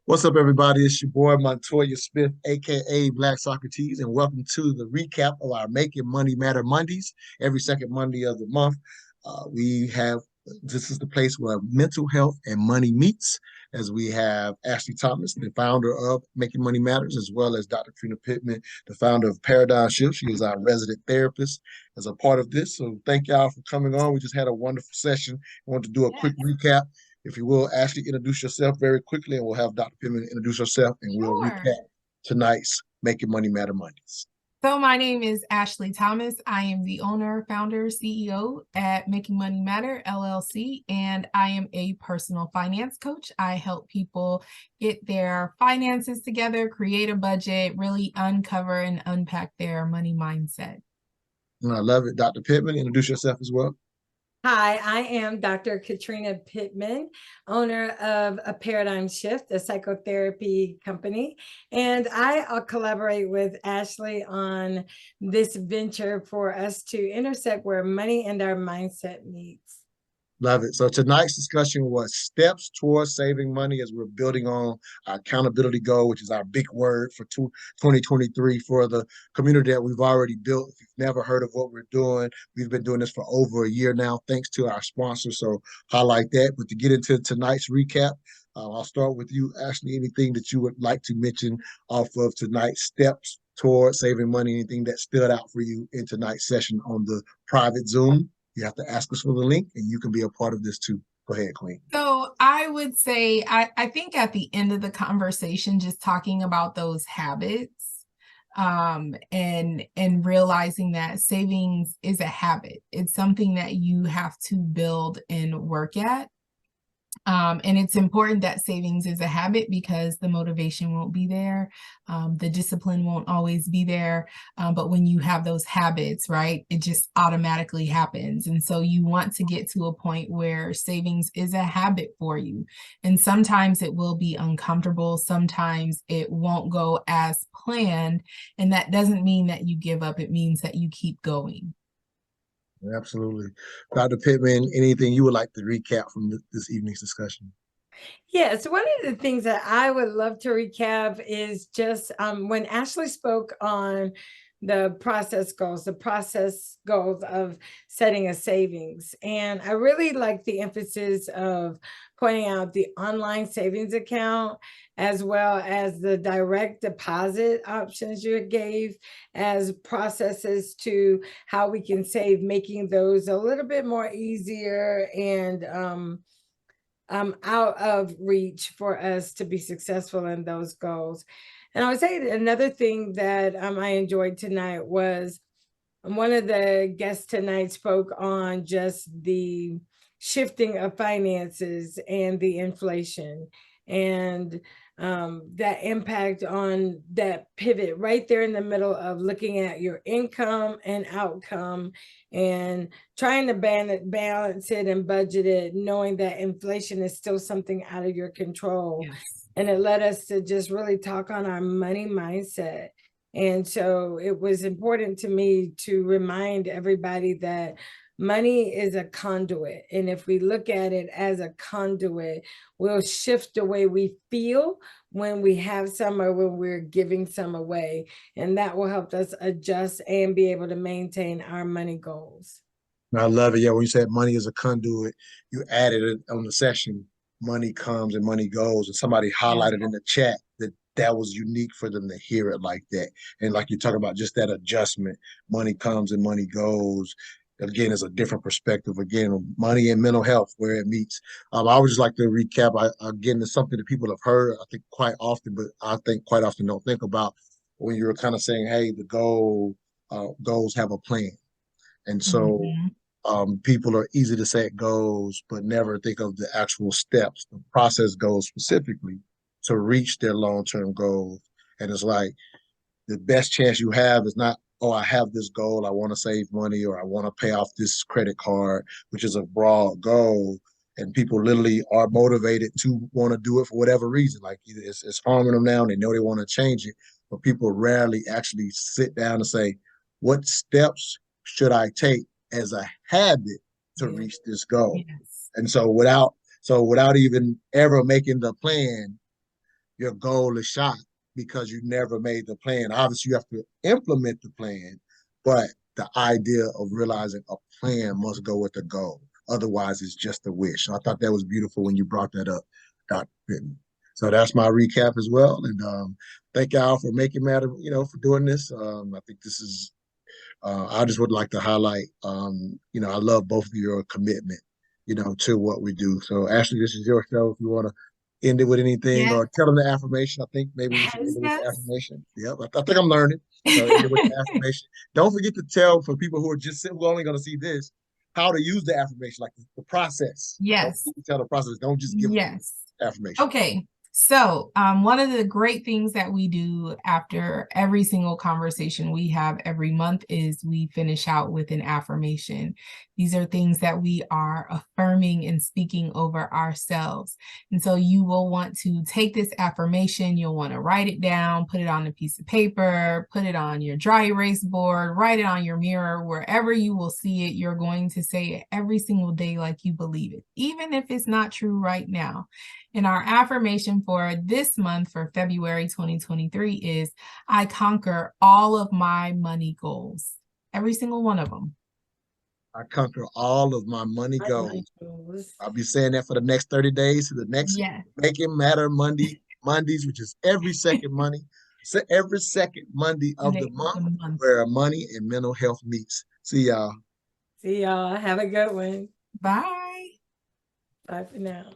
What's up, everybody? It's your boy Montoya Smith, aka Black Socrates, and welcome to the recap of our Making Money Matter Mondays. Every second Monday of the month, we have this is the place where mental health and money meets. As we have Ashley Thomas, the founder of Making Money Matters, as well as Dr. Katrina Pittman, the founder of Paradigm Shift. She is our resident therapist as a part of this. So thank y'all for coming on. We just had a wonderful session. I want to do a quick recap. If you will, Ashley, introduce yourself very quickly, and we'll have Dr. Pittman introduce herself, and we'll recap Sure. tonight's Making Money Matter Mondays. So my name is Ashley Thomas. I am the owner, founder, CEO at Making Money Matter LLC, and I am a personal finance coach. I help people get their finances together, create a budget, really uncover and unpack their money mindset. And I love it. Dr. Pittman, introduce yourself as well. Hi, I am Dr. Katrina Pittman, owner of a Paradigm Shift, a psychotherapy company. And I collaborate with Ashley on this venture for us to intersect where money and our mindset meets. Love it. So tonight's discussion was steps towards saving money as we're building on our accountability goal, which is our big word for 2023 for the community that we've already built. If you've never heard of what we're doing, we've been doing this for over a year now, thanks to our sponsors. So highlight that. But to get into tonight's recap, I'll start with you, Ashley. Anything that you would like to mention off of tonight's steps towards saving money, anything that stood out for you in tonight's session on the private Zoom? You have to ask us for the link, and you can be a part of this too. Go ahead, Queen. So I would say, I think at the end of the conversation, just talking about those habits, and realizing that savings is a habit. It's something that you have to build and work at. And it's important that savings is a habit because the motivation won't be there. The discipline won't always be there. But when you have those habits, right, it just automatically happens. And so you want to get to a point where savings is a habit for you. And sometimes it will be uncomfortable. Sometimes it won't go as planned. And that doesn't mean that you give up. It means that you keep going. Absolutely. Dr. Pittman, anything you would like to recap from this evening's discussion? Yeah, so one of the things that I would love to recap is just when Ashley spoke on the process goals of setting a savings. And I really like the emphasis of pointing out the online savings account as well as the direct deposit options you gave as processes to how we can save, making those a little bit more easier and out of reach for us to be successful in those goals. And I would say another thing that I enjoyed tonight was one of the guests tonight spoke on just the shifting of finances and the inflation and that impact on that pivot right there in the middle of looking at your income and outcome and trying to balance it and budget it, knowing that inflation is still something out of your control. Yes. And it led us to just really talk on our money mindset. And so it was important to me to remind everybody that money is a conduit. And if we look at it as a conduit, we'll shift the way we feel when we have some or when we're giving some away. And that will help us adjust and be able to maintain our money goals. I love it. Yeah, when you said money is a conduit, you added it on the session. Money comes and money goes. And somebody highlighted in the chat that that was unique for them to hear it like that. And like you talk about just that adjustment, money comes and money goes. Again, is a different perspective. Again, money and mental health, where it meets. I would just like to recap. Again, it's something that people have heard, I think, quite often, but I think quite often don't think about when you're kind of saying, hey, the goals have a plan. And so people are easy to set goals, but never think of the actual steps, the process goals specifically to reach their long-term goals. And it's like the best chance you have is not, oh, I have this goal, I want to save money, or I want to pay off this credit card, which is a broad goal. And people literally are motivated to want to do it for whatever reason. Like it's harming them now and they know they want to change it. But people rarely actually sit down and say, what steps should I take as a habit to reach this goal? Yes. And so without even ever making the plan, your goal is shot because you never made the plan. Obviously, you have to implement the plan, but the idea of realizing a plan must go with the goal. Otherwise, it's just a wish. So I thought that was beautiful when you brought that up, Dr. Pittman. So that's my recap as well. And thank y'all for making matter, for doing this. I think this is, I just would like to highlight, I love both of your commitment, to what we do. So Ashley, this is your show. If you want to end it with anything or tell them the affirmation, I think maybe we should end it with the affirmation. Yep, I think I'm learning. So end it with the affirmation. Don't forget to tell for people who are only going to see this, how to use the affirmation, like the process. Yes. Tell the process. Don't just give affirmation. Okay. So one of the great things that we do after every single conversation we have every month is we finish out with an affirmation. These are things that we are affirming and speaking over ourselves. And so you will want to take this affirmation, you'll want to write it down, put it on a piece of paper, put it on your dry erase board, write it on your mirror, wherever you will see it. You're going to say it every single day like you believe it, even if it's not true right now. And our affirmation for this month, for February 2023, is I conquer all of my money goals. Every single one of them. I conquer all of my money goals. I'll be saying that for the next 30 days to the next Making Matter Mondays, which is every second Monday. So every second Monday of the month where money and mental health meets. See y'all. See y'all. Have a good one. Bye. Bye for now.